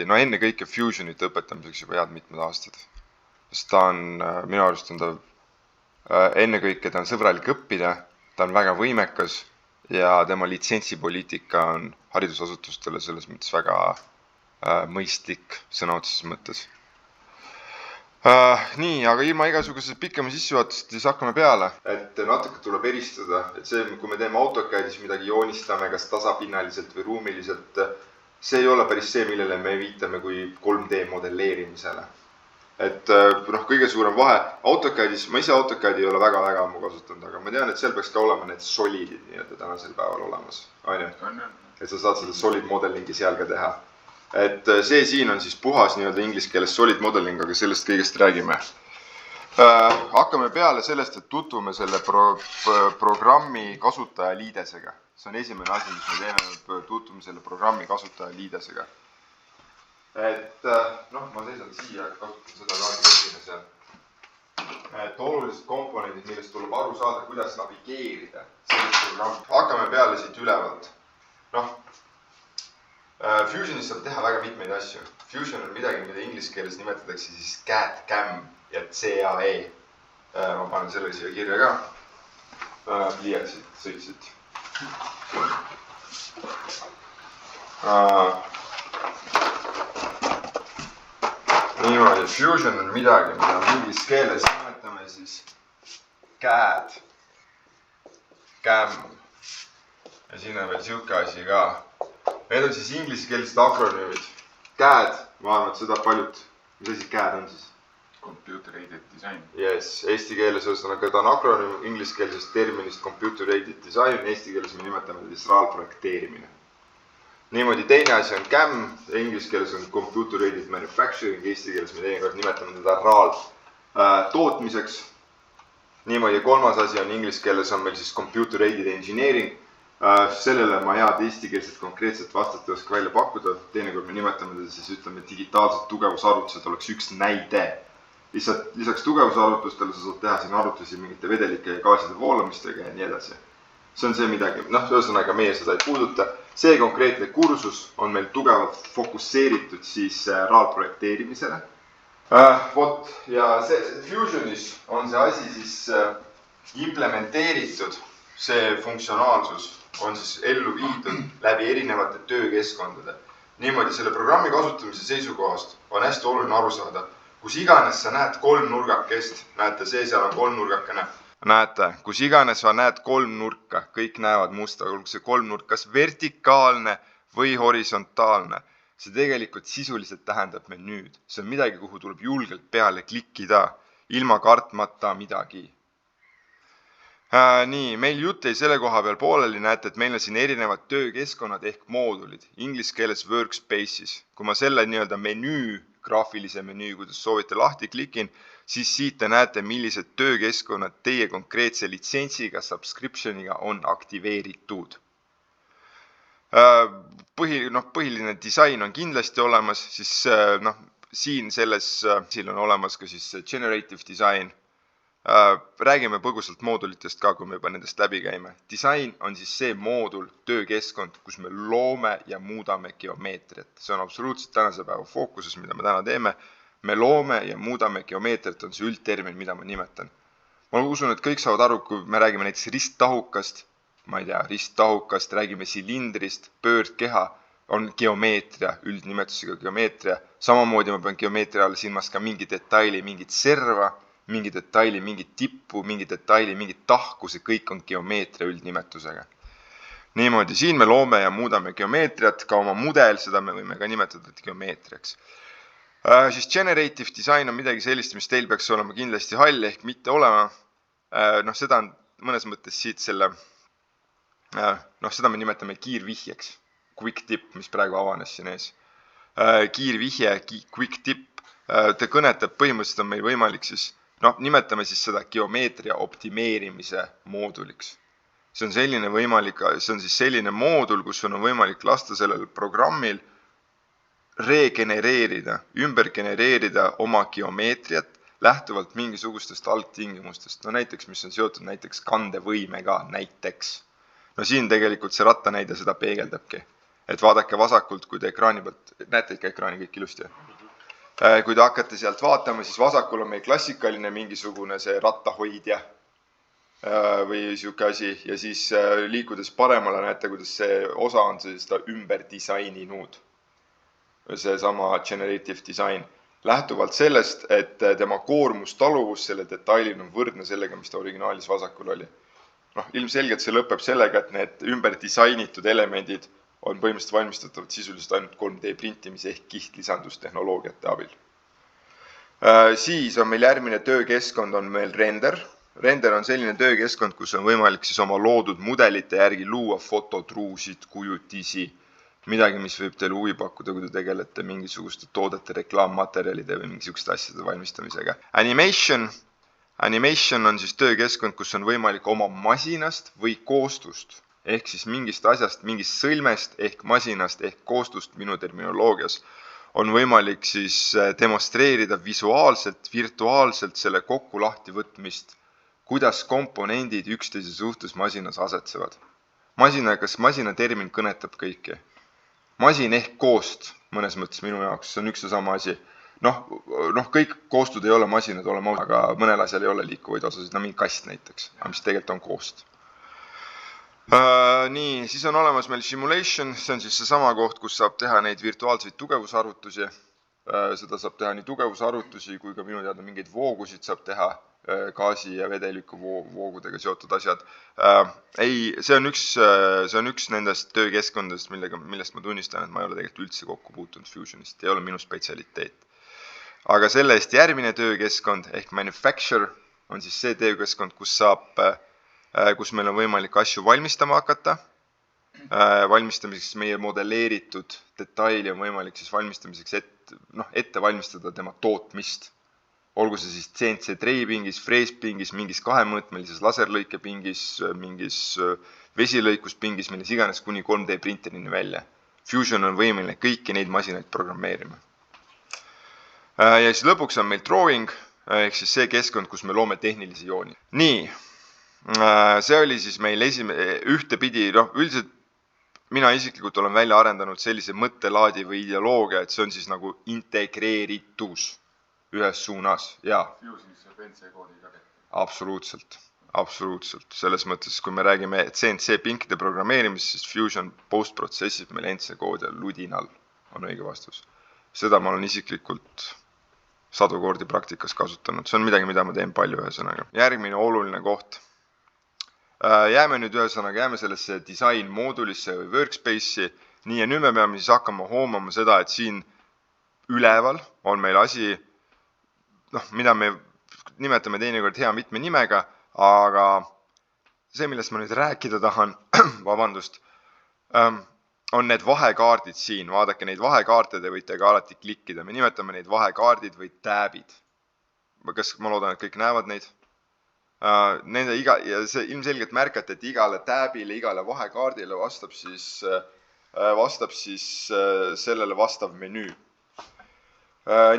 No enne kõike Fusionit õpetamiseks juba head mitmed aastad. Sest ta on, minu arust on ta enne kõike ta on sõbralik õppida, ta on väga võimekas ja tema litsentsipoliitika on haridusasutustele selles mõttes väga mõistlik sõna otseses mõttes. Nii, aga ilma igasuguse pikema sissejuhatust siis hakkame peale. Et natuke tuleb eristada, et see, kui me teeme AutoCADis midagi joonistame, kas tasapinnaliselt või ruumiliselt, see ei ole päris see, millele me viitame kui 3D modelleerimisele. Et kõige suurem vahe AutoCADis, ma ise AutoCADi ei ole väga ammu kasutanud, aga ma tean, et seal peaks ka olema need solidid nii-öelda tänasel päeval olemas. Et sa saad seda solid modelingi seal ka teha. Et see siin on siis puhas nii-öelda inglise keeles solid modeling, aga sellest kõigest räägime. Hakkame peale sellest, et tutvume selle programmi kasutaja liidesega. See on esimene asi, mis me teeme, tutvume selle programmi kasutaja liidesega. Et ma seisan siia, kasutan seda kaardikottina seal. Et olulised komponendid, millest tuleb aru saada, kuidas navigeerida sellist programmi. Hakkame peale siit ülevalt. Fusionis saab teha väga mitmeid asju. Fusion on midagi, mida inglise keeles nimetatakse siis CAD, CAM ja CAE. Ma panen selle siia kirja ka. Liiatsid, sõitsid. Niimoodi, Fusion on midagi, mida inglise keeles nimetame siis CAD, CAM. Ja siin on veel siuke asi ka. Need on siis ingliskeelsed akronüümid. CAD, ma arvan, et seda paljud, mis asi CAD on siis? Computer Aided Design. Yes, eesti keeles ühesõnaga ta on akronüüm ingliskeelsest terminist Computer Aided Design, eesti keeles me nimetame siis RAL-projekteerimine. Niimoodi teine asi on CAM, inglise keeles on Computer Aided Manufacturing, eesti keeles me teinekord nimetame teda RAL tootmiseks. Niimoodi kolmas asi on inglise keeles on meil siis Computer Aided Engineering. Sellele ma head eestikeelset konkreetset vastat ei oska välja pakkuda. Teinekord me nimetame teda siis, ütleme, digitaalsed tugevusarvutused oleks üks näide. Lisaks tugevusarvutustele sa saad teha siin arvutusi mingite vedelike ja gaaside voolamistega ja nii edasi. See on see midagi, ühesõnaga meie seda ei puuduta. See konkreetne kursus on meil tugevalt fokusseeritud siis RAL-projekteerimisele. Ja Fusionis on see asi siis implementeeritud, see funktsionaalsus on siis ellu viidud läbi erinevate töökeskkondade. Niimoodi selle programmi kasutamise seisukohast on hästi oluline aru saada, kus iganes sa näed kolmnurgakest, näete, seal on kolmnurgakene. Näete, kus iganes sa näed kolmnurka, kõik näevad musta, see kolmnurk kas vertikaalne või horisontaalne. See tegelikult sisuliselt tähendab menüüd. See on midagi, kuhu tuleb julgelt peale klikkida, ilma kartmata midagi. Nii, meil jutt ei selle koha peal pooleli, näete, et meil on siin erinevad töökeskkonnad ehk moodulid, inglise keeles workspaces. Kui ma selle nii-öelda menüü, graafilise menüü, kuidas soovite lahti klikin, siis siit te näete, millised töökeskkonnad teie konkreetse litsentsiga, subscriptioniga on aktiveeritud. Põhiline disain on kindlasti olemas, siis siin on olemas ka siis generative design. Räägime põgusalt moodulitest ka, kui me juba nendest läbi käime. Disain on siis see moodul, töökeskkond, kus me loome ja muudame geomeetriat. See on absoluutselt tänase päeva fookuses, mida me täna teeme. Me loome ja muudame geomeetriat, on see üldtermin, mida ma nimetan. Ma usun, et kõik saavad aru, kui me räägime näiteks risttahukast, risttahukast, räägime silindrist, pöördkeha, on geomeetria, üldnimetusega geomeetria. Samamoodi ma pean geomeetria all silmas ka mingi detaili, mingit serva, mingi detaili, mingit tippu, mingi detaili, mingit tahku, see kõik on geomeetria üldnimetusega. Niimoodi, siin me loome ja muudame geomeetriat, ka oma mudel, seda me võime ka nimetada geomeetriaks. Siis generative design on midagi sellist, mis teil peaks olema kindlasti hall ehk mitte olema. Seda on mõnes mõttes siit seda me nimetame kiirvihjeks, quick tip, mis praegu avanes siin ees. Kiirvihje, quick tip, te kõnetab põhimõtteliselt on meil võimalik siis nimetame siis seda geomeetria optimeerimise mooduliks. See on selline moodul, kus on võimalik lasta sellel programmil regenereerida, ümber genereerida oma geomeetriat lähtuvalt mingisugustest algtingimustest. Näiteks, mis on seotud näiteks kandevõimega näiteks. Siin tegelikult see rattanäide seda peegeldabki. et vaadake vasakult, kui te ekraani pealt, näete ikka ekraani kõik ilusti. Kui te hakkate sealt vaatama, siis vasakul on meil klassikaline mingisugune see rattahoidja või siuke asi ja siis liikudes paremale näete, kuidas see osa on seda ümber disaininud. See sama generative design. Lähtuvalt sellest, et tema koormustaluvus selle detailil on võrdne sellega, mis ta originaalis vasakul oli. Ilmselgelt see lõpeb sellega, et need ümber disainitud elemendid on põhimõtteliselt valmistatavad sisuliselt ainult 3D printimise ehk kihtlisandustehnoloogiate abil. Siis on meil järgmine töökeskkond on meil render. Render on selline töökeskkond, kus on võimalik siis oma loodud mudelite järgi luua fototruusid, kujutisi, midagi, mis võib teile huvi pakkuda, kui te tegelete mingisuguste toodete, reklaammaterjalide või mingisuguste asjade valmistamisega. Animation on siis töökeskkond, kus on võimalik oma masinast või koostust, ehk siis mingist asjast, mingist sõlmest ehk masinast ehk koostust minu terminoloogias, on võimalik siis demonstreerida visuaalselt, virtuaalselt selle kokku lahti võtmist, kuidas komponendid üksteise suhtes masinas asetsevad. Kas masina termin kõnetab kõiki? Masin ehk koost, mõnes mõttes minu jaoks, see on üks ja sama asi. Kõik koostud ei ole masinad olema, aga mõnel asjal ei ole liikuvaid osasid, mingi kast näiteks, mis tegelikult on koost. Nii, siis on olemas meil simulation, see on siis see sama koht, kus saab teha neid virtuaalseid tugevusarvutusi. Seda saab teha nii tugevusarvutusi, kui ka minu teada mingeid voogusid saab teha, gaasi ja vedeliku voogudega seotud asjad. See on üks nendest töökeskkondadest, millest ma tunnistan, et ma ei ole tegelikult üldse kokku puutunud Fusionist, ei ole minu spetsialiteet. Aga selle eest järgmine töökeskkond ehk manufacture on siis see töökeskkond, kus meil on võimalik asju valmistama hakata. Valmistamiseks meie modelleeritud detaili on võimalik siis valmistamiseks ette valmistada tema tootmist. Olgu see siis CNC treipingis, freespingis, mingis kahemõõtmelises laserlõikepingis, mingis vesilõikuspingis, milles iganes kuni 3D printerini välja. Fusion on võimeline kõiki neid masinaid programmeerima. Ja siis lõpuks on meil drawing, ehk siis see keskkond, kus me loome tehnilisi jooni. Nii, see oli siis meil ühtepidi, üldiselt mina isiklikult olen välja arendanud sellise mõttelaadi või ideoloogia, et see on siis nagu integreeritus ühes suunas, jaa. Fusionis saab NC-koodi ka tehtud. Absoluutselt. Selles mõttes, kui me räägime CNC-pinkide programmeerimist, siis Fusion post-protsessib meil NC-koodi ja ludinal on õige vastus. Seda ma olen isiklikult 100 kordi praktikas kasutanud. See on midagi, mida ma teen palju ühesõnaga. Järgmine oluline koht. Jääme sellesse design moodulisse või workspace'i. Nii ja nüüd me peame siis hakkama hoomama seda, et siin üleval on meil asi, mida me nimetame teinekord hea mitme nimega, aga see, millest ma nüüd rääkida tahan, on need vahekaardid siin. Vaadake, neid vahekaarte te võite ka alati klikkida. Me nimetame neid vahekaardid või tääbid. Ma loodan, et kõik näevad neid. Ja see ilmselgelt märkate, et igale tääbile, igale vahekaardile vastab siis sellele vastav menüü.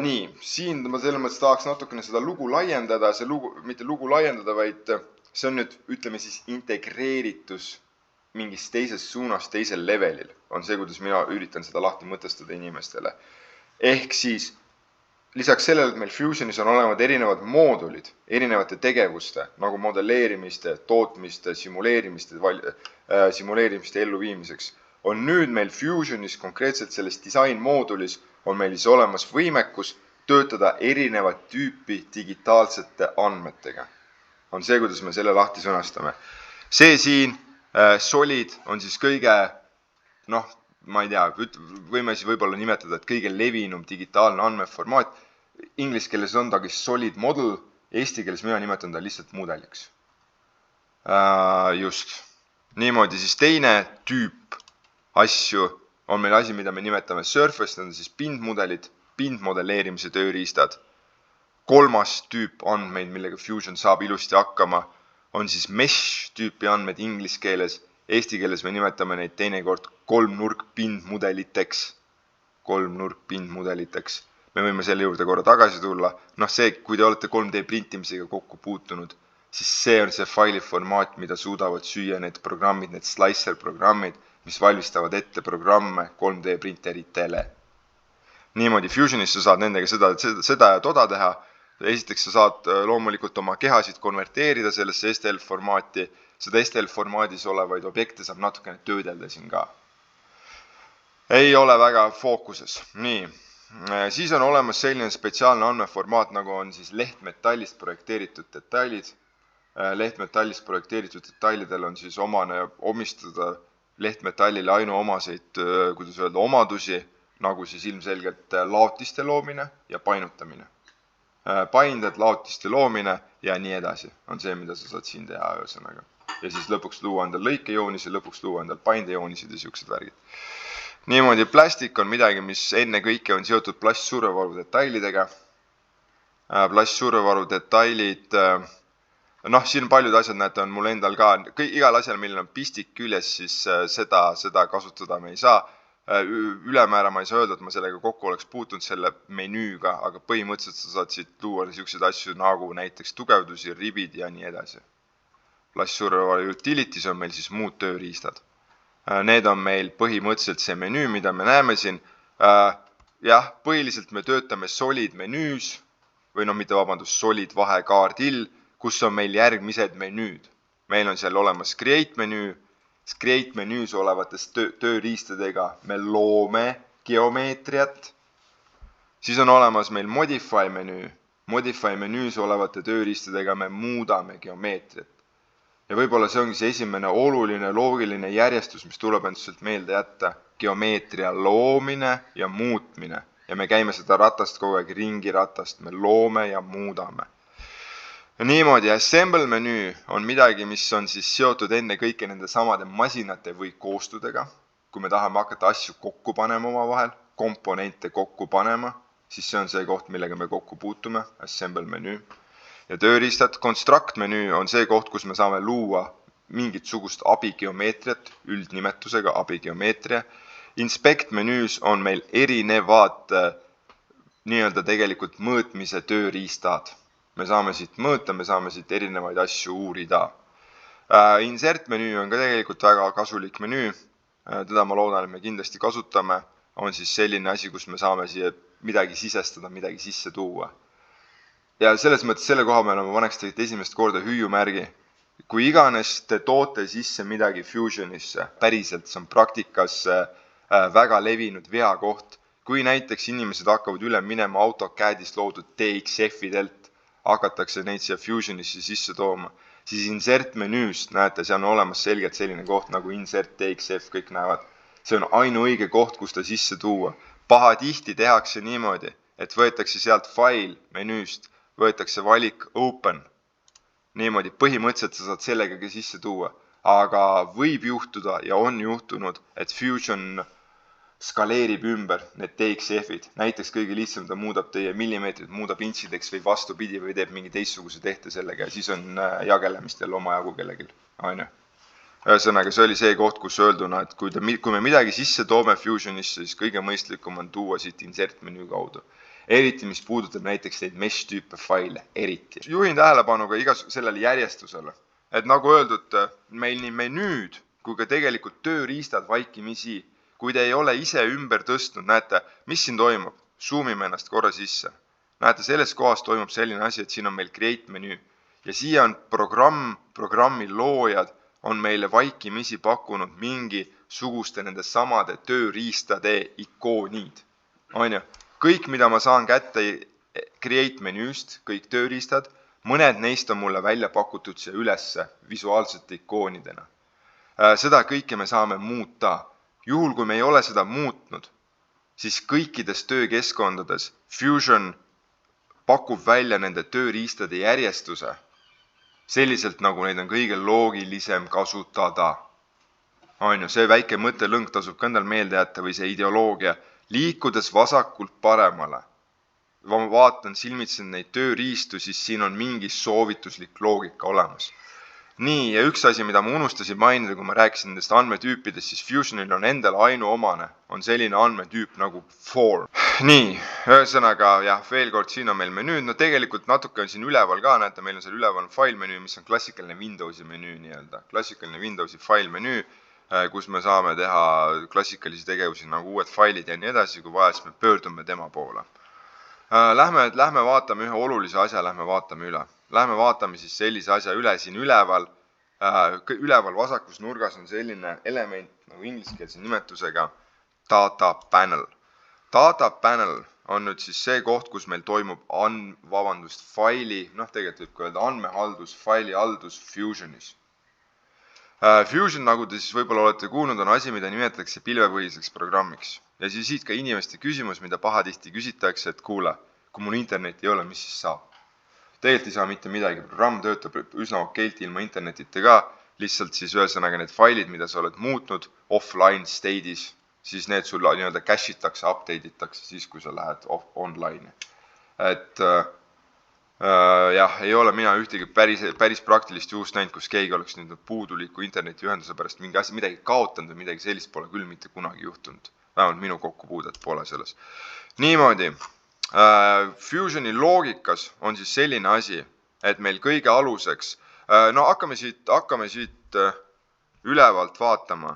Nii, siin ma selles mõttes tahaks natukene seda lugu laiendada, mitte lugu laiendada, vaid see on nüüd, ütleme siis, integreeritus mingis teises suunas, teisel levelil. On see, kuidas mina üritan seda lahti mõtestada inimestele. Ehk siis, lisaks sellele, et meil Fusionis on olevad erinevad moodulid, erinevate tegevuste, nagu modelleerimiste, tootmiste, simuleerimiste elluviimiseks, on nüüd meil Fusionis konkreetselt selles design moodulis on meil siis olemas võimekus töötada erinevat tüüpi digitaalsete andmetega. On see, kuidas me selle lahti sõnastame. See siin, Solid, on siis kõige, ma ei tea, võime siis võib-olla nimetada, et kõige levinum digitaalne andmeformaat. Inglis keeles on ta Solid Model, eesti keeles mina nimetan ta lihtsalt mudeliks. Just. Niimoodi siis teine tüüp asju on meil asi, mida me nimetame Surface, need on siis pindmudelid, pindmodelleerimise tööriistad. Kolmas tüüp andmeid, millega Fusion saab ilusti hakkama, on siis mesh tüüpi andmed inglis keeles. Eesti keeles me nimetame neid teinekord kolmnurkpindmudeliteks. Me võime selle juurde korra tagasi tulla. Kui te olete 3D printimisega kokku puutunud, siis see on see failiformaat, mida suudavad süüa need programmid, need slicer programmid, mis valmistavad ette programme 3D printeritele. Niimoodi Fusionis sa saad nendega seda ja toda teha. Esiteks sa saad loomulikult oma kehasid konverteerida sellesse STL-formaati. Seda STL-formaadis olevaid objekte saab natukene töödelda siin ka. Ei ole väga fookuses. Nii. Siis on olemas selline spetsiaalne andmeformaat, nagu on siis lehtmetallist projekteeritud detailid. Lehtmetallist projekteeritud detailidel on siis omane omistada lehtmetallile ainuomaseid, kuidas öelda, omadusi, nagu siis ilmselgelt laotiste loomine ja painutamine. Painded, laotiste loomine ja nii edasi on see, mida sa saad siin teha ühesõnaga. Ja siis lõpuks luua endal lõikejoonised, lõpuks luua endal paindejoonised ja siuksed värgid. Niimoodi plastik on midagi, mis enne kõike on seotud plastsurvevaru detailidega. Plastsurvevaru detailid, siin paljud asjad, näete, on mul endal ka, igal asjal, millel on pistik küljes, siis seda kasutada me ei saa. Ülemäära ma ei saa öelda, et ma sellega kokku oleks puutunud selle menüüga, aga põhimõtteliselt sa saad siit luua niisuguseid asju nagu näiteks tugevdusi, ribid ja nii edasi. Plastsurvevaru utilities on meil siis muud tööriistad. Need on meil põhimõtteliselt see menüü, mida me näeme siin. Jah, põhiliselt me töötame solid menüüs, või solid vahekaardil, kus on meil järgmised menüüd. Meil on seal olemas create menüü. Create menüüs olevatest tööriistadega me loome geomeetriat. Siis on olemas meil modify menüü. Modify menüüs olevate tööriistadega me muudame geomeetriat. Ja võib-olla see ongi see esimene oluline loogiline järjestus, mis tuleb endiselt meelde jätta. Geomeetria loomine ja muutmine. Ja me käime seda ratast kogu aeg ringi ratast. Me loome ja muudame. Ja niimoodi assemble menüü on midagi, mis on siis seotud enne kõike nende samade masinate või koostudega. Kui me tahame hakata asju kokku panema oma vahel, komponente kokku panema, siis see on see koht, millega me kokku puutume, assemble menüü. Ja tööriistad, construct menüü on see koht, kus me saame luua mingit sugust abigeomeetriat, üldnimetusega abigeomeetria. Inspect menüüs on meil erinevad nii-öelda tegelikult mõõtmise tööriistad. Me saame siit mõõta, me saame siit erinevaid asju uurida. Insert menüü on ka tegelikult väga kasulik menüü. Teda ma loodan, et me kindlasti kasutame. On siis selline asi, kus me saame siia midagi sisestada, midagi sisse tuua. Ja selles mõttes selle koha peale ma paneks tegelikult esimest korda hüüumärgi. Kui iganes te toote sisse midagi Fusionisse, päriselt see on praktikas väga levinud veakoht. Kui näiteks inimesed hakkavad üle minema AutoCADis loodud DXF-idelt, hakatakse neid siia Fusionisse sisse tooma, siis insert menüüst, näete, see on olemas selgelt selline koht nagu insert DXF, kõik näevad. See on ainuõige koht, kus ta sisse tuua. Pahatihti tehakse niimoodi, et võetakse sealt file menüüst, võetakse valik open. Niimoodi põhimõtteliselt sa saad sellega ka sisse tuua. Aga võib juhtuda ja on juhtunud, et Fusion skaleerib ümber need DXF-id. Näiteks kõige lihtsam ta muudab teie millimeetrid, muudab intsideks või vastupidi või teeb mingi teistsuguse tehte sellega ja siis on jagelemist jälle oma jagu kellegil. Ühesõnaga, see oli see koht, kus öelduna, et kui me midagi sisse toome Fusionisse, siis kõige mõistlikum on tuua siit insert menüü kaudu. Eriti, mis puudutab näiteks neid mesh-tüüpe faile, eriti. Juhin tähelepanu ka sellele järjestusele, et nagu öeldud, meil nii menüüd kui ka tegelikult tööriistad vaikimisi. Kui te ei ole ise ümber tõstnud, näete, mis siin toimub? Zoomime ennast korra sisse. Näete, selles kohas toimub selline asi, et siin on meil create menüü. Ja siia on programmi loojad on meile vaikimisi pakkunud mingi suguste nende samade tööriistade ikoonid. Kõik, mida ma saan kätte create menüüst, kõik tööriistad, mõned neist on mulle välja pakutud siia ülesse visuaalsete ikoonidena. Seda kõike me saame muuta. Juhul, kui me ei ole seda muutnud, siis kõikides töökeskkondades Fusion pakub välja nende tööriistade järjestuse selliselt, nagu neid on kõige loogilisem kasutada. See väike mõttelõng tasub ka endal meelde jätta või see ideoloogia. Liikudes vasakult paremale, ma vaatan silmitsen neid tööriistu, siis siin on mingi soovituslik loogika olemas. Nii, ja üks asi, mida ma unustasin mainida, kui ma rääkisin nendest andmetüüpidest, siis Fusionil on endal ainuomane, on selline andmetüüp nagu form. Nii, ühesõnaga, jah, veel kord, siin on meil menüü, no tegelikult natuke on siin üleval ka, näete, meil on seal üleval file menüü, mis on klassikaline Windowsi menüü nii-öelda, klassikaline Windowsi file menüü. kus me saame teha klassikalisi tegevusi nagu uued failid ja nii edasi, kui vaja, siis me pöördume tema poole. Lähme vaatame ühe olulise asja, lähme vaatame üle. Lähme vaatame siis sellise asja üle siin üleval. Üleval vasakus nurgas on selline element nagu ingliskeelse nimetusega data panel. Data panel on nüüd siis see koht, kus meil toimub faili, tegelikult võib ka öelda andmehaldus, failihaldus Fusionis. Fusion, nagu te siis võib-olla olete kuulnud, on asi, mida nimetatakse pilvepõhiseks programmiks. Ja siis siit ka inimeste küsimus, mida pahatihti küsitakse, et kuule, kui mul internet ei ole, mis siis saab? Tegelikult ei saa mitte midagi, programm töötab üsna okeilt ilma internetita ka, lihtsalt siis ühesõnaga need failid, mida sa oled muutnud offline state'is, siis need sul nii-öelda cache itakse, update itakse siis, kui sa lähed online. Et jah, ei ole mina ühtegi päris praktilist juhust näinud, kus keegi oleks nüüd puuduliku internetiühenduse pärast mingi asi, midagi kaotanud või midagi sellist pole küll mitte kunagi juhtunud. Vähemalt minu kokkupuudet pole selles. Niimoodi, Fusioni loogikas on siis selline asi, et meil kõige aluseks, hakkame siit ülevalt vaatama.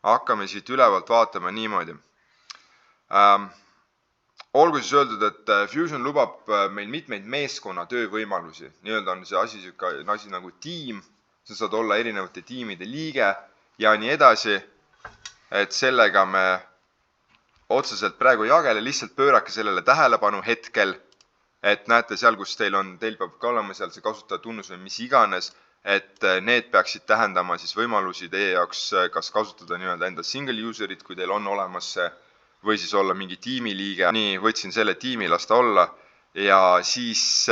Hakkame siit ülevalt vaatama niimoodi. Olgu siis öeldud, et Fusion lubab meil mitmeid meeskonna töövõimalusi. Nii-öelda on see asi nagu tiim, sa saad olla erinevate tiimide liige ja nii edasi, et sellega me otseselt praegu jagele, lihtsalt pöörake sellele tähelepanu hetkel, et näete seal, kus teil peab ka olema seal see kasutajatunnus või mis iganes, et need peaksid tähendama siis võimalusi teie jaoks kas kasutada nii-öelda enda single userit, kui teil on olemas see, või siis olla mingi tiimiliige. Nii, võtsin selle tiimi lasta olla ja siis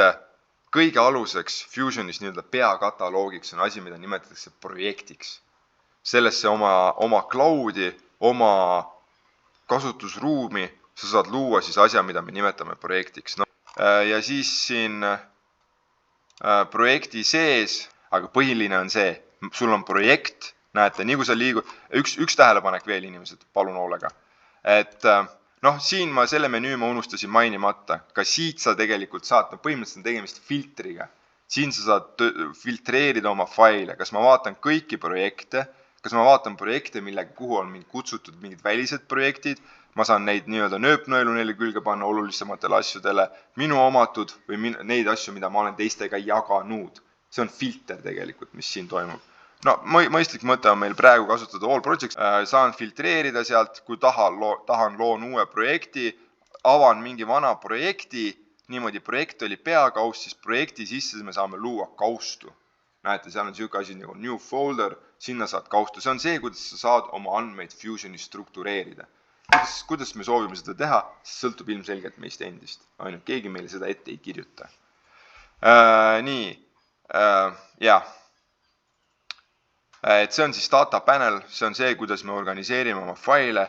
kõige aluseks Fusionis nii-öelda peakataloogiks on asi, mida nimetatakse projektiks. Sellesse oma cloudi, oma kasutusruumi sa saad luua siis asja, mida me nimetame projektiks. Ja siis siin projekti sees, aga põhiline on see, sul on projekt, näete, nii kui sa liigud, üks tähelepanek veel inimesed, palun hoolega. Et siin ma selle menüü ma unustasin mainimata. Ka siit sa tegelikult saad, põhimõtteliselt on tegemist filtriga. Siin sa saad filtreerida oma faile. Kas ma vaatan kõiki projekte, kas ma vaatan projekte, kuhu on kutsutud mingid välised projektid, ma saan neid nii-öelda nööpnõelu neile külge panna olulisematele asjadele, minu omatud või neid asju, mida ma olen teistega jaganud. See on filter tegelikult, mis siin toimub. Mõistlik mõte on meil praegu kasutada all projects. Saan filtreerida sealt, kui tahan loon uue projekti, avan mingi vana projekti, niimoodi projekt oli peakaust, siis projekti sisse me saame luua kaustu. Näete, seal on selline asi nagu new folder, sinna saad kaustu. See on see, kuidas sa saad oma andmeid Fusionis struktureerida. Kuidas me soovime seda teha, siis sõltub ilmselgelt meist endist. Ainult keegi meile seda ette ei kirjuta. Nii, jah. Et see on siis data panel, see on see, kuidas me organiseerime oma faile.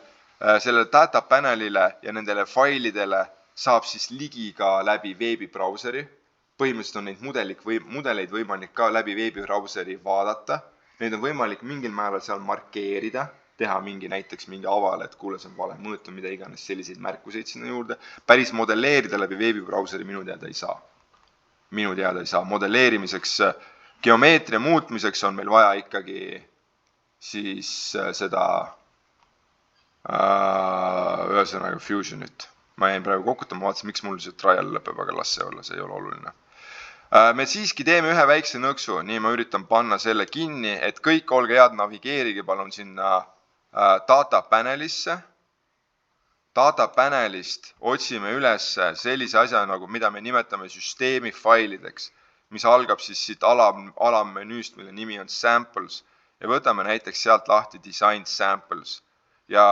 Selle data panelile ja nendele failidele saab siis ligi ka läbi veebibrauseri. Põhimõtteliselt on neid mudeleid võimalik ka läbi veebibrauseri vaadata. Neid on võimalik mingil määral seal markeerida, teha näiteks mingi avale, et kuule, see on vale mõõtu, mida iganes selliseid märkuseid sinna juurde. Päris modelleerida läbi veebibrauseri minu teada ei saa. Modelleerimiseks geomeetria muutmiseks on meil vaja ikkagi siis seda ühesõnaga Fusionit. Ma jäin praegu kokutama, vaatasin, miks mul see trial lõpeb, aga las see olla, see ei ole oluline. Me siiski teeme ühe väikse nõksu, nii ma üritan panna selle kinni, et kõik olge head, navigeerige palun sinna data panelisse. Data panelist otsime üles sellise asja, nagu mida me nimetame süsteemi failideks, mis algab siis siit alammenüüst, mille nimi on samples ja võtame näiteks sealt lahti design samples ja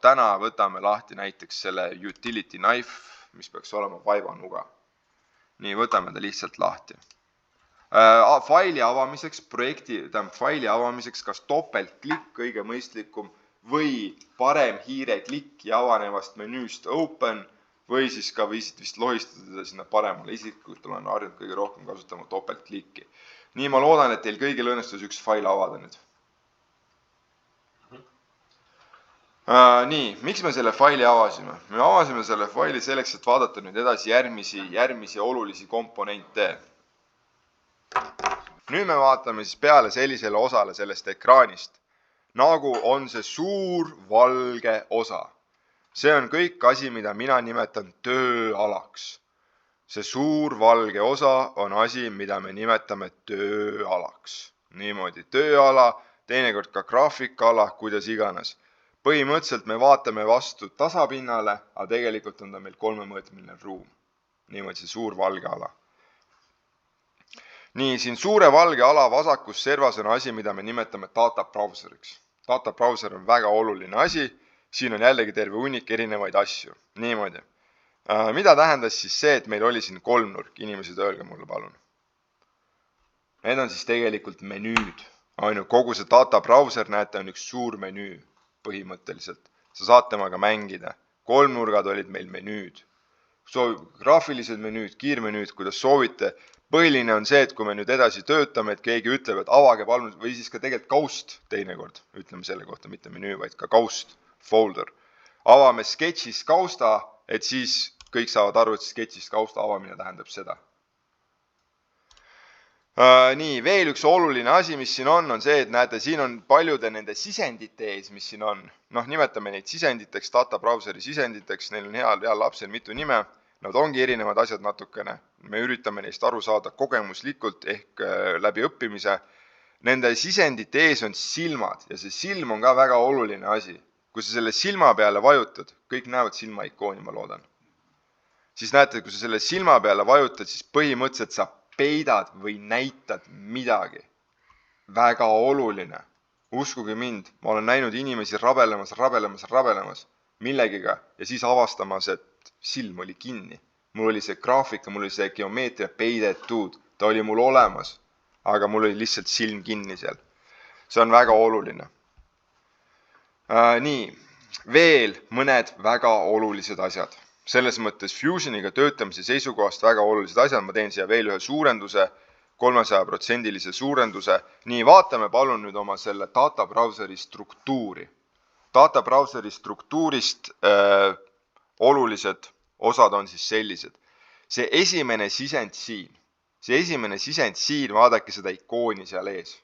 täna võtame lahti näiteks selle utility knife, mis peaks olema vaivanuga. Nii, võtame ta lihtsalt lahti. Faili avamiseks kas topeltklikk kõige mõistlikum või parem hiire klikk ja avanevast menüüst open või siis ka võisid vist lohistada sinna paremale isiklikult, olen harjunud kõige rohkem kasutama topeltklikki. Nii ma loodan, et teil kõigil õnnestus üks fail avada nüüd. Nii, miks me selle faili avasime? Me avasime selle faili selleks, et vaadata nüüd edasi järgmisi olulisi komponente. Nüüd me vaatame siis peale sellisele osale sellest ekraanist, nagu on see suur valge osa. See on kõik asi, mida mina nimetan tööalaks. See suur valge osa on asi, mida me nimetame tööalaks. Niimoodi, tööala, teinekord ka graafikaala, kuidas iganes. Põhimõtteliselt me vaatame vastu tasapinnale, aga tegelikult on ta meil kolmemõõtmeline ruum. Niimoodi see suur valge ala. Nii, siin suure valge ala vasakus servas on asi, mida me nimetame data browseriks. Data browser on väga oluline asi. Siin on jällegi terve hunnik erinevaid asju. Niimoodi. Mida tähendas siis see, et meil oli siin kolmnurk? Inimesed, öelge mulle palun. Need on siis tegelikult menüüd. Kogu see data browser, näete, on üks suur menüü põhimõtteliselt. Sa saad temaga mängida. Kolmnurgad olid meil menüüd. Graafilised menüüd, kiirmenüüd, kuidas soovite. Põhiline on see, et kui me nüüd edasi töötame, et keegi ütleb, et avage palun, või siis ka tegelikult kaust teinekord. Ütleme selle kohta, mitte menüü, vaid ka kaust, folder. Avame sketšist kausta, et siis kõik saavad aru, et sketšist kausta avamine tähendab seda. Nii, veel üks oluline asi, mis siin on see, et näete, siin on paljude nende sisendite ees, mis siin on. Nimetame neid sisenditeks, data browseri sisenditeks, neil on heal lapsel mitu nime. Nad ongi erinevad asjad natukene. Me üritame neist aru saada kogemuslikult ehk läbi õppimise. Nende sisendite ees on silmad ja see silm on ka väga oluline asi. Kui sa selle silma peale vajutad, kõik näevad silma ikooni, ma loodan. Siis näete, kui sa selle silma peale vajutad, siis põhimõtteliselt sa peidad või näitad midagi. Väga oluline. Uskuge mind, ma olen näinud inimesi rabelemas millegiga ja siis avastamas, et silm oli kinni. Mul oli see graafika, mul oli see geomeetria peidetud. Ta oli mul olemas, aga mul oli lihtsalt silm kinni seal. See on väga oluline. Nii, veel mõned väga olulised asjad. Selles mõttes Fusioniga töötamise seisukohast väga olulised asjad. Ma teen siia veel ühe suurenduse, 300% suurenduse. Nii, vaatame palun nüüd oma selle data browseri struktuuri. Data browseri struktuurist olulised osad on siis sellised. See esimene sisend siin, vaadake seda ikooni seal ees.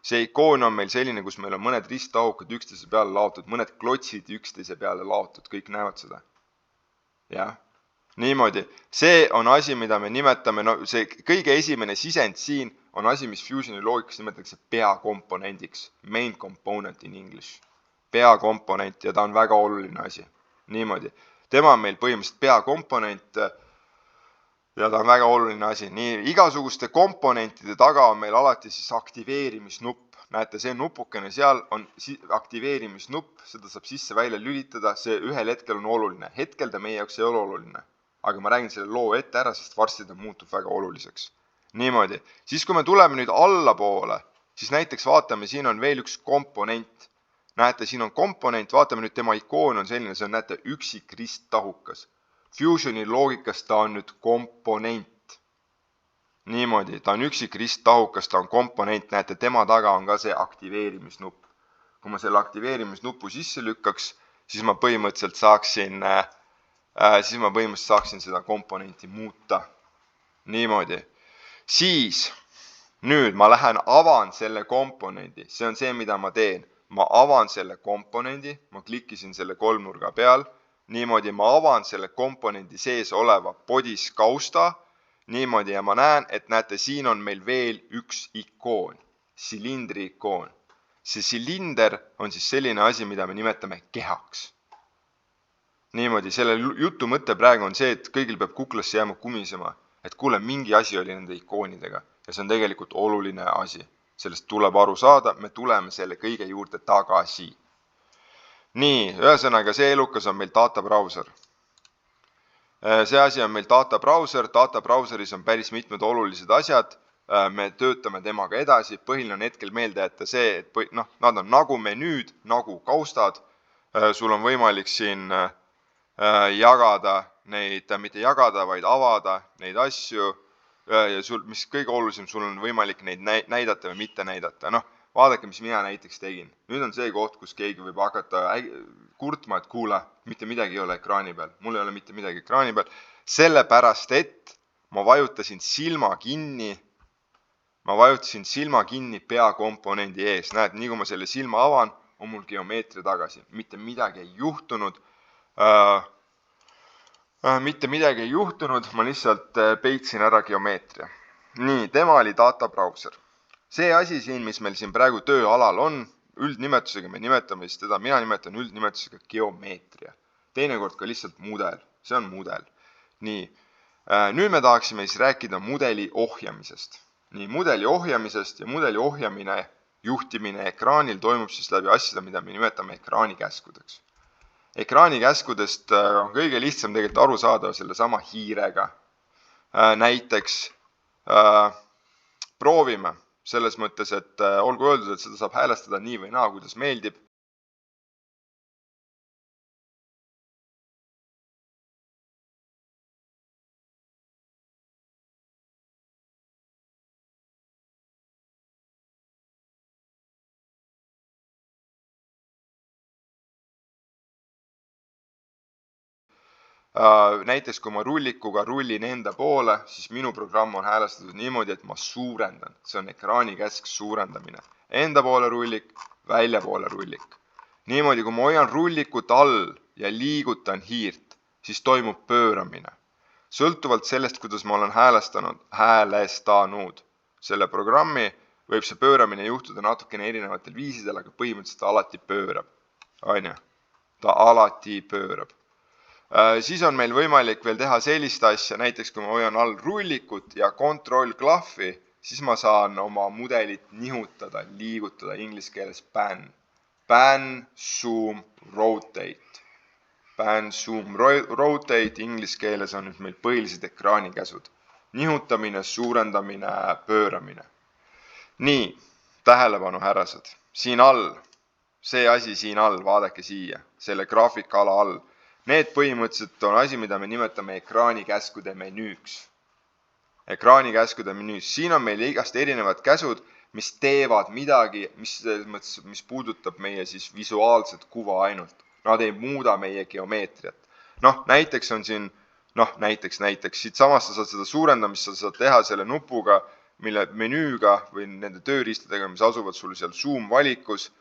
See ikoon on meil selline, kus meil on mõned risttahukad üksteise peale laotud, mõned klotsid üksteise peale laotud, kõik näevad seda. Jah, niimoodi. See on asi, mida me nimetame, see kõige esimene sisend siin on asi, mis Fusioni loogikas nimetatakse peakomponendiks. Main component in English. Peakomponent ja ta on väga oluline asi. Niimoodi. Tema on meil põhimõtteliselt peakomponent ja ta on väga oluline asi. Nii, igasuguste komponentide taga on meil alati siis aktiveerimisnupp. Näete, see nupukene seal on aktiveerimisnupp, seda saab sisse välja lülitada, see ühel hetkel on oluline. Hetkel ta meie jaoks ei ole oluline, aga ma räägin selle loo ette ära, sest varsti ta muutub väga oluliseks. Niimoodi. Siis kui me tuleme nüüd allapoole, siis näiteks vaatame, siin on veel üks komponent. Näete, siin on komponent, vaatame nüüd tema ikoon on selline, see on näete üksik risttahukas. Fusioni loogikas ta on nüüd komponent. Niimoodi, ta on üksik risttahukas, ta on komponent, näete, tema taga on ka see aktiveerimisnupp. Kui ma selle aktiveerimisnupu sisse lükkaks, siis ma põhimõtteliselt saaksin seda komponenti muuta. Niimoodi. Siis, nüüd ma lähen avan selle komponendi, see on see, mida ma teen. Ma avan selle komponendi, ma klikkisin selle kolmnurga peal, niimoodi ma avan selle komponendi sees oleva bodis kausta, niimoodi ja ma näen, et näete, siin on meil veel üks ikoon, silindri ikoon. See silinder on siis selline asi, mida me nimetame kehaks. Niimoodi, selle jutu mõte praegu on see, et kõigil peab kuklasse jääma kumisema, et kuule, mingi asi oli nende ikoonidega ja see on tegelikult oluline asi. Sellest tuleb aru saada, me tuleme selle kõige juurde tagasi. Nii, ühesõnaga see elukas on meil data browser. See asi on meil data browseris on päris mitmed olulised asjad, me töötame temaga edasi, põhiline on hetkel meelde jätta see, et nad on nagu menüüd, nagu kaustad, sul on võimalik siin jagada neid, mitte jagada, vaid avada neid asju ja mis kõige olulisem, sul on võimalik neid näidata või mitte näidata. Vaadake, mis mina näiteks tegin. Nüüd on see koht, kus keegi võib hakata kurtma, et kuule, mitte midagi ei ole ekraani peal. Mul ei ole mitte midagi ekraani peal. Sellepärast, et ma vajutasin silma kinni ma vajutasin silma kinni peakomponendi ees. Näed, nii kui ma selle silma avan, on mul geomeetria tagasi. Mitte midagi ei juhtunud. Ma lihtsalt peitsin ära geomeetria. Nii, tema oli data browser. See asi siin, mis meil siin praegu tööalal on, üldnimetusega me nimetame seda, mina nimetan üldnimetusega geomeetria. Teinekord ka lihtsalt mudel. See on mudel. Nii, nüüd me tahaksime siis rääkida mudeli ohjamisest. Nii, mudeli ohjamisest ja mudeli ohjamine, juhtimine ekraanil toimub siis läbi asjade, mida me nimetame ekraanikäskudeks. Ekraanikäskudest on kõige lihtsam tegelikult aru saada selle sama hiirega. Näiteks proovime selles mõttes, et olgu öeldud, et seda saab häälestada nii või naa, kuidas meeldib. Näiteks kui ma rullikuga rullin enda poole, siis minu programm on häälestatud niimoodi, et ma suurendan. See on ekraanikäsk suurendamine. Enda poole rullik, välja poole rullik. Niimoodi, kui ma hoian rullikut all ja liigutan hiirt, siis toimub pööramine. Sõltuvalt sellest, kuidas ma olen häälestanud selle programmi, võib see pööramine juhtuda natukene erinevatel viisidel, aga põhimõtteliselt ta alati pöörab. Ta alati pöörab. Siis on meil võimalik veel teha sellist asja, näiteks kui ma hoian all rullikut ja kontroll klahvi, siis ma saan oma mudelit nihutada, liigutada inglise keeles pan. Pan, zoom, rotate. Pan, zoom, rotate, inglise keeles on nüüd meil põhilised ekraanikäsud. Nihutamine, suurendamine, pööramine. Nii, tähelepanu härrased. Siin all, see asi siin all, vaadake siia, selle graafikala all. Need põhimõtteliselt on asi, mida me nimetame ekraanikäskude menüüks. Ekraanikäskude menüüs. Siin on meil igast erinevad käsud, mis teevad midagi, mis puudutab meie siis visuaalset kuva ainult. Nad ei muuda meie geomeetriat. Näiteks on siin, näiteks, siit samast sa saad seda suurendamist, sa saad teha selle nupuga, mille menüüga või nende tööriistadega, mis asuvad sul seal zoom valikus.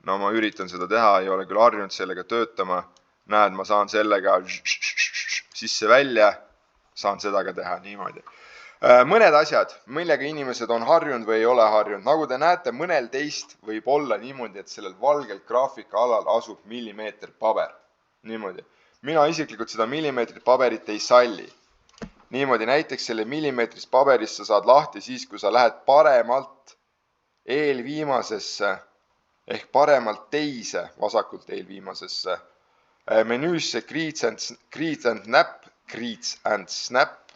Ma üritan seda teha, ei ole küll harjunud sellega töötama. Näed, ma saan sellega sisse välja, saan seda ka teha niimoodi. Mõned asjad, millega inimesed on harjunud või ei ole harjunud. Nagu te näete, mõnel teist võib olla niimoodi, et sellel valgel graafika alal asub millimeeter paber. Niimoodi. Mina isiklikult seda millimeetrit paberit ei salli. Niimoodi näiteks selle millimeetrist paberist sa saad lahti siis, kui sa lähed paremalt eelviimasesse ehk paremalt teise vasakult eelviimasesse menüüsse crease and snap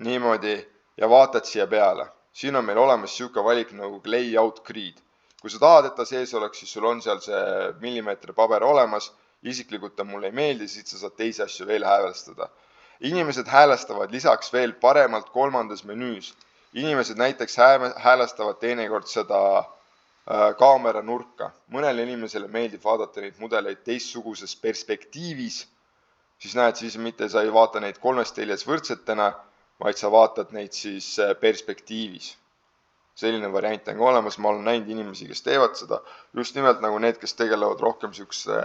niimoodi ja vaatad siia peale. Siin on meil olemas siuke valik nagu layout grid. Kui sa tahad, et ta sees oleks, siis sul on seal see millimeetri paber olemas. Isiklikult ta mulle ei meeldi, siis sa saad teisi asju veel häälestada. Inimesed häälestavad lisaks veel paremalt kolmandas menüüs. Inimesed näiteks häälestavad teinekord seda kaamera nurka. Mõnele inimesele meeldib vaadata neid mudeleid teistsuguses perspektiivis, siis näed, siis mitte sa ei vaata neid kolmest teljes võrdsetena, vaid sa vaatad neid siis perspektiivis. Selline variant on olemas, ma olen näinud inimesi, kes teevad seda, just nimelt nagu need, kes tegelevad rohkem siukse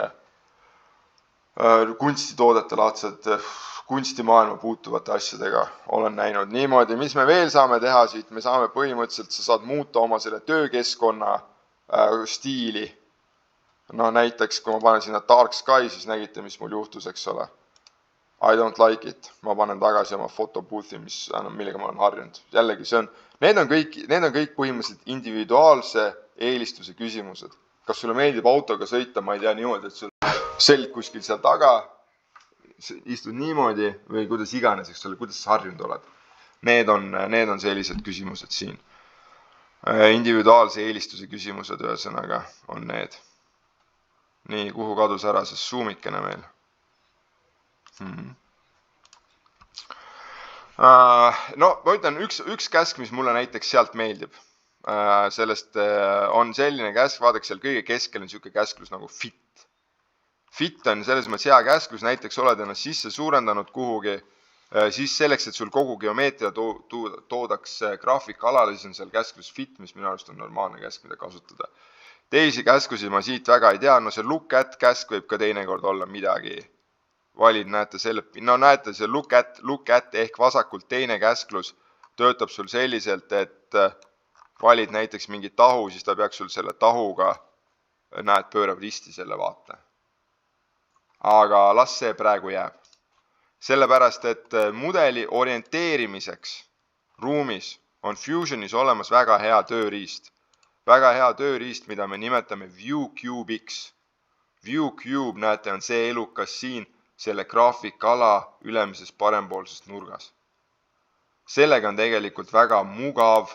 kunstitoodete laadsed, kunstimaailma puutuvate asjadega olen näinud niimoodi. Mis me veel saame teha siit? Me saame põhimõtteliselt, sa saad muuta oma selle töökeskkonna stiili. Näiteks, kui ma panen sinna Dark Sky, siis nägite, mis mul juhtus, eks ole. I don't like it. Ma panen tagasi oma fotoboothi, millega ma olen harjunud. Jällegi, need on kõik põhimõtteliselt individuaalse eelistuse küsimused. Kas sulle meeldib autoga sõita, ma ei tea niimoodi, et sul selg kuskil seal taga, istud niimoodi või kuidas iganes, eks ole, kuidas sa harjunud oled. Need on sellised küsimused siin. Individuaalse eelistuse küsimused ühesõnaga on need. Nii, kuhu kadus ära see zoomikene meil? Ma ütlen, üks käsk, mis mulle näiteks sealt meeldib. Sellest on selline käsk, vaadake seal kõige keskel on siuke käsklus nagu fit. Fit on selles mõttes hea käsklus, näiteks oled ennast sisse suurendanud kuhugi, Siis selleks, et sul kogu geomeetria toodaks graafikaalale, siis on seal käsklus fit, mis minu arust on normaalne käsk, mida kasutada. Teisi käskusi ma siit väga ei tea, no see look at käsk võib ka teinekord olla midagi. Valid, näete see look at ehk vasakult teine käsklus töötab sul selliselt, et valid näiteks mingi tahu, siis ta peaks sul selle tahuga, näed, pöörab risti selle vaate. Aga las see praegu jääb. Sellepärast, et mudeli orienteerimiseks ruumis on Fusionis olemas väga hea tööriist. Väga hea tööriist, mida me nimetame ViewCube'iks. ViewCube, näete, on see elukas siin selle graafikala ülemises parempoolses nurgas. Sellega on tegelikult väga mugav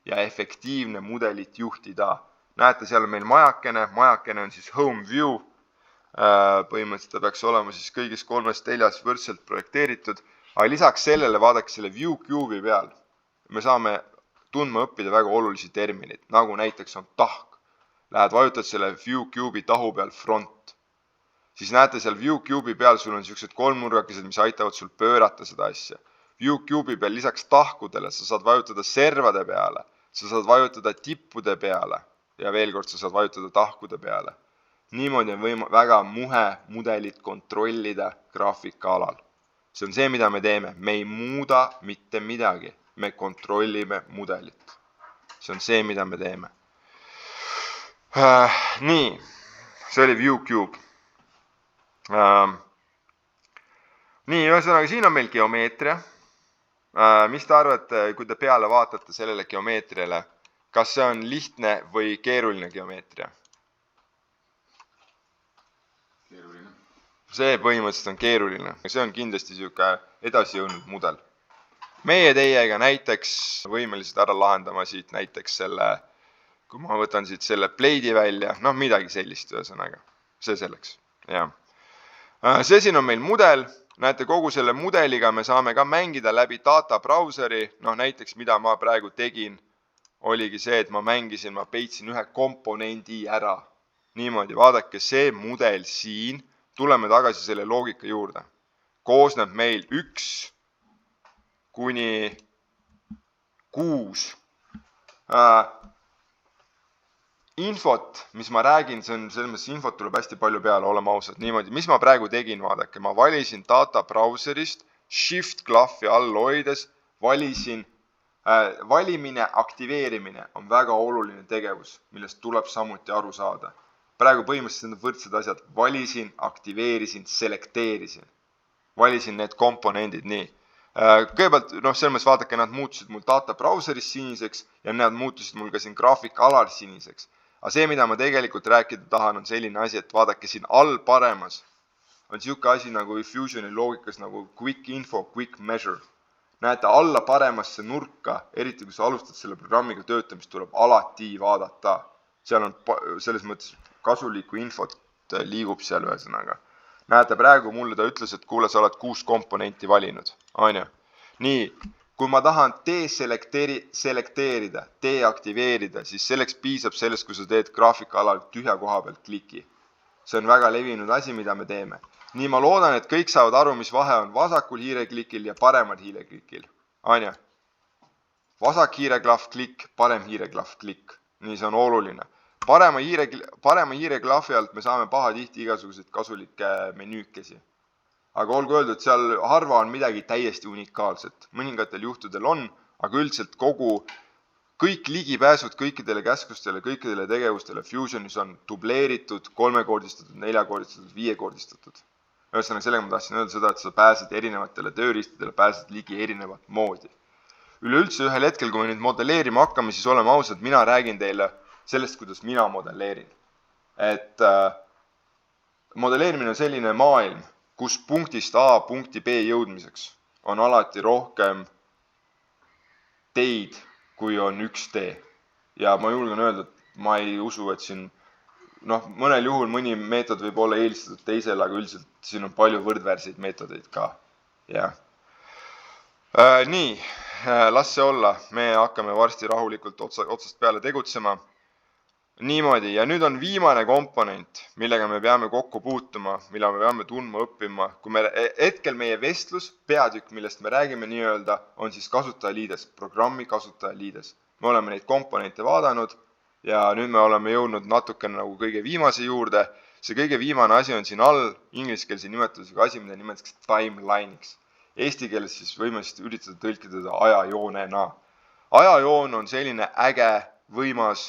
ja efektiivne mudelit juhtida. Näete, seal on meil majakene on siis home view. Põhimõtteliselt ta peaks olema siis kõigis 3-4 võrdselt projekteeritud, aga lisaks sellele vaadake selle ViewCube'i peal. Me saame tundma õppida väga olulisi terminid, nagu näiteks on tahk. Lähed vajutad selle ViewCube'i tahu peal front. Siis näete seal ViewCube'i peal sul on sellised kolmnurgakesed, mis aitavad sul pöörata seda asja. ViewCube'i peal lisaks tahkudele sa saad vajutada servade peale, sa saad vajutada tippude peale ja veel kord sa saad vajutada tahkude peale. Niimoodi on väga muhe mudelit kontrollida graafikaalal. See on see, mida me teeme. Me ei muuda mitte midagi. Me kontrollime mudelit. See on see, mida me teeme. Nii, see oli ViewCube. Nii, ühesõnaga, siin on meil geomeetria. Mis te arvate, kui te peale vaatate sellele geomeetriale, kas see on lihtne või keeruline geomeetria? Keeruline. See põhimõtteliselt on keeruline. See on kindlasti siuke edasi jõudnud mudel. Meie teiega näiteks võimelised ära lahendama siit näiteks selle, kui ma võtan siit selle pleidi välja, noh midagi sellist ühesõnaga. See selleks. Ja. See siin on meil mudel. Näete, kogu selle mudeliga me saame ka mängida läbi data browseri. Noh, näiteks mida ma praegu tegin, oligi see, et ma peitsin ühe komponendi ära. Niimoodi, vaadake, see mudel siin, tuleme tagasi selle loogika juurde, koosneb meil 1 kuni 6. Infot, mis ma räägin, see on selles mõttes infot tuleb hästi palju peale, olema ausad. Niimoodi, mis ma praegu tegin, vaadake, ma valisin data browserist, shift klahvi all hoides, valisin, valimine, aktiveerimine on väga oluline tegevus, millest tuleb samuti aru saada. Praegu põhimõtteliselt need võrdsed asjad. Valisin, aktiveerisin, selekteerisin. Valisin need komponendid nii. Kõigepealt, selles mõttes vaadake, nad muutusid mul data browseris siniseks ja nad muutusid mul ka siin graafikaalal siniseks. Aga see, mida ma tegelikult rääkida tahan, on selline asi, et vaadake siin all paremas on siuke asi nagu Fusioni loogikas nagu quick info, quick measure. Näete, alla paremasse nurka, eriti kui sa alustad selle programmiga töötamist, tuleb alati vaadata. Seal on selles mõttes kasulikku infot liigub seal ühesõnaga. Näete, praegu mulle ta ütles, et kuule, sa oled 6 komponenti valinud. Aine. Nii, kui ma tahan deselekteerida, deaktiveerida, siis selleks piisab sellest, kui sa teed graafikaalal tühja koha pealt kliki. See on väga levinud asi, mida me teeme. Nii ma loodan, et kõik saavad aru, mis vahe on vasakul hiireklikil ja paremal hiireklikil. Aine. Vasak hiireklahv klikk, parem hiireklahv klikk. Nii see on oluline. Parema hiireklahvi alt me saame pahatihti igasuguseid kasulikke menüükesi. Aga olgu öeldud, seal harva on midagi täiesti unikaalset. Mõningatel juhtudel on, aga üldiselt kõik ligipääsud kõikidele käskustele, kõikidele tegevustele Fusionis on dubleeritud, 3-kordistatud, 4-kordistatud, 5-kordistatud. Ühesõnaga, sellega ma tahtsin öelda seda, et sa pääsed erinevatele tööriistadele, pääsed ligi erinevat moodi. Üleüldse ühel hetkel, kui me nüüd modelleerima hakkame, siis oleme ausad, mina räägin teile sellest, kuidas mina modelleerin. Et modelleerimine on selline maailm, kus punktist A punkti B jõudmiseks on alati rohkem teid, kui on üks tee. Ja ma julgen öelda, et ma ei usu, et siin, mõnel juhul mõni meetod võib olla eelistatud teisele, aga üldiselt siin on palju võrdväärseid meetodeid ka. Ja. Nii, las see olla. Me hakkame varsti rahulikult otsast peale tegutsema. Niimoodi, ja nüüd on viimane komponent, millega me peame kokku puutuma, mille me peame tundma õppima. Kui hetkel meie vestlus, peatükk, millest me räägime nii-öelda, on siis kasutajaliides, programmi kasutajaliides. Me oleme neid komponente vaadanud ja nüüd me oleme jõudnud natukene nagu kõige viimase juurde. See kõige viimane asi on siin all, ingliskeelse nimetusega asi, mida nimetatakse timeline'iks. Eesti keeles siis võime üritada tõlkida teda ajajoonena. Ajajoon on selline äge, võimas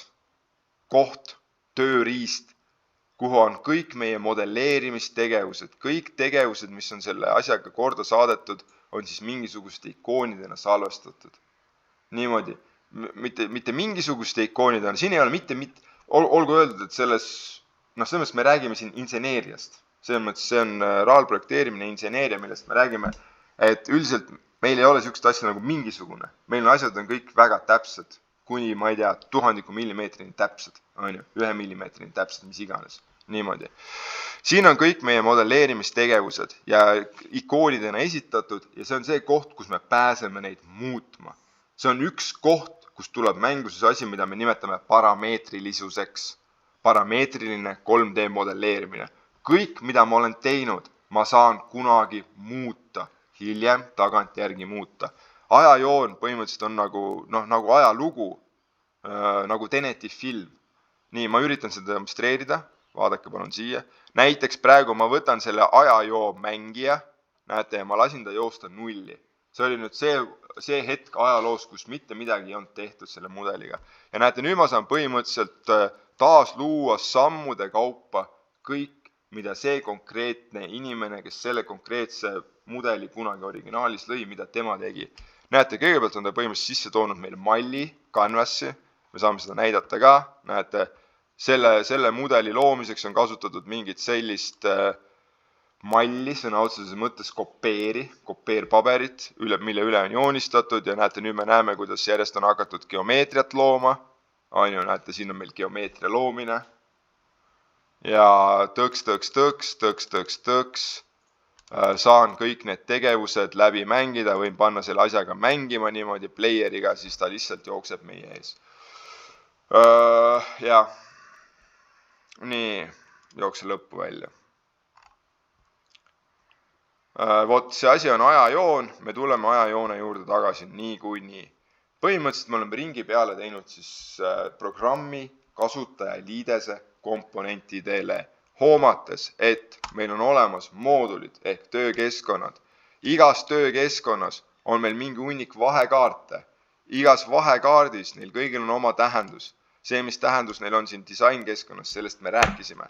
koht, tööriist, kuhu on kõik meie modelleerimistegevused, kõik tegevused, mis on selle asjaga korda saadetud, on siis mingisuguste ikoonidena salvestatud. Niimoodi, mitte mingisuguste ikoonidena, siin ei ole olgu öeldud, et selles mõttes me räägime siin inseneeriast. Selles mõttes see on reaalprojekteerimine, inseneeria, millest me räägime, et üldiselt meil ei ole sellist asja nagu mingisugune. Meil asjad on kõik väga täpsed, kuni, ma ei tea, 1000 millimeetrini täpsed, on ju, 1 millimeetrini täpsed, mis iganes. Niimoodi. Siin on kõik meie modelleerimistegevused ja ikoonidena esitatud ja see on see koht, kus me pääseme neid muutma. See on üks koht, kus tuleb mängus asi, mida me nimetame parameetrilisuseks. Parameetriline 3D modelleerimine. Kõik, mida ma olen teinud, ma saan kunagi muuta, hiljem tagantjärgi muuta. Ajajoon põhimõtteliselt on nagu ajalugu, nagu Teneti film. Nii, ma üritan seda demonstreerida, vaadake palun siia. Näiteks praegu ma võtan selle ajajoo mängija, näete, ja ma lasin ta joosta nulli. See oli nüüd see hetk ajaloos, kus mitte midagi ei olnud tehtud selle mudeliga. Ja näete, nüüd ma saan põhimõtteliselt taas luua sammude kaupa kõik, mida see konkreetne inimene, kes selle konkreetse mudeli kunagi originaalis lõi, mida tema tegi. Näete, kõigepealt on ta põhimõtteliselt sisse toonud meil malli, canvassi, me saame seda näidata ka, näete, selle mudeli loomiseks on kasutatud mingit sellist malli, sõna otseses mõttes kopeerpaberit, mille üle on joonistatud ja näete, nüüd me näeme, kuidas järjest on hakatud geomeetriat looma, näete, siin on meil geomeetria loomine ja tõks, saan kõik need tegevused läbi mängida, võin panna selle asjaga mängima niimoodi playeriga, siis ta lihtsalt jookseb meie ees. Ja, nii, jookse lõppu välja. Vot, see asi on ajajoon, me tuleme ajajoone juurde tagasi nii kui nii. Põhimõtteliselt me oleme ringi peale teinud siis programmi kasutajaliidese komponentidele, hoomates, et meil on olemas moodulid ehk töökeskkonnad. Igas töökeskkonnas on meil mingi hunnik vahekaarte. Igas vahekaardis neil kõigil on oma tähendus. See, mis tähendus neil on siin disainkeskkonnas, sellest me rääkisime.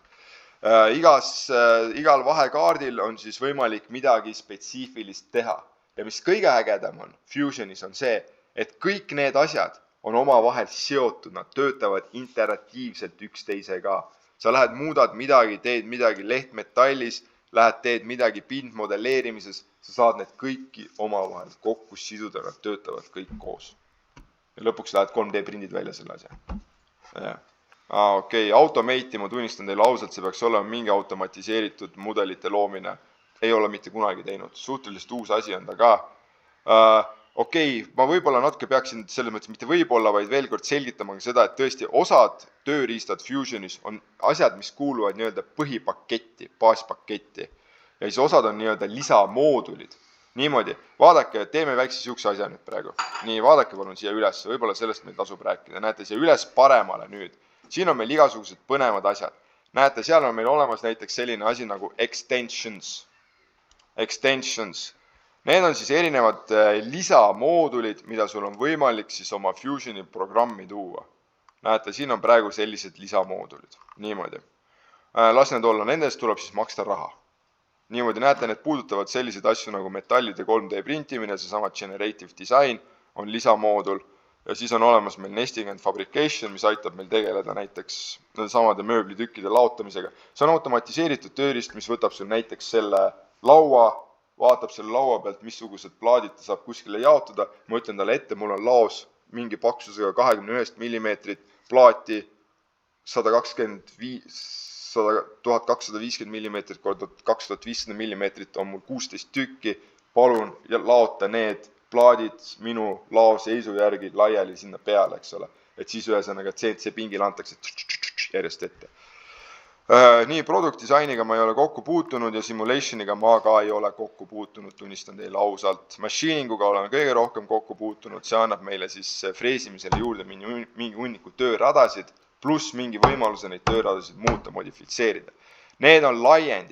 Igal vahekaardil on siis võimalik midagi spetsiifilist teha. Ja mis kõige ägedam on Fusionis on see, et kõik need asjad on omavahel seotud, nad töötavad interaktiivselt üksteisega. Sa lähed, muudad midagi, teed midagi lehtmetallis, lähed, teed midagi pindmodelleerimises, sa saad need kõiki omavahel kokku siduda, nad töötavad kõik koos. Ja lõpuks lähed 3D prindid välja selle asja. Okei, Automati, ma tunnistan teile ausalt, see peaks olema mingi automatiseeritud mudelite loomine. Ei ole mitte kunagi teinud. Suhteliselt uus asi on ta ka. Okei, ma võib-olla natuke peaksin selles mõttes mitte võib-olla, vaid veel kord selgitama seda, et tõesti osad tööriistad Fusionis on asjad, mis kuuluvad nii-öelda põhipaketti, baaspaketti. Ja siis osad on nii-öelda lisamoodulid. Niimoodi, vaadake, teeme väikse siukse asja nüüd praegu. Nii, vaadake palun siia üles, võib-olla sellest meil tasub rääkida. Näete, siia üles paremale nüüd. Siin on meil igasugused põnevad asjad. Näete, seal on meil olemas näiteks selline asi nagu extensions. Need on siis erinevad lisamoodulid, mida sul on võimalik siis oma Fusioni programmi tuua. Näete, siin on praegu sellised lisamoodulid. Niimoodi. Las need olla, nendest tuleb siis maksta raha. Niimoodi näete, need puudutavad selliseid asju nagu metallide 3D printimine, seesama generative design on lisamoodul. Ja siis on olemas meil nesting and fabrication, mis aitab meil tegeleda näiteks samade mööblitükkide laotamisega. See on automatiseeritud tööriist, mis võtab sul näiteks selle laua, vaatab selle laua pealt, missugused plaadid ta saab kuskile jaotada. Ma ütlen talle ette, mul on laos mingi paksusega 21 mm plaati 1250 mm korda 2500 mm on mul 16 tükki. Palun laota need plaadid minu lao seisu järgi laiali sinna peale, eks ole. Et siis ühesõnaga CNC pingile antakse järjest ette. Nii product disainiga ma ei ole kokku puutunud ja simulationiga ma ka ei ole kokku puutunud, tunnistan teile ausalt. Machininguga oleme kõige rohkem kokku puutunud, see annab meile siis freesimisele juurde mingi hunniku tööradasid, pluss mingi võimaluse neid tööradasid muuta, modifitseerida. Need on laiendid.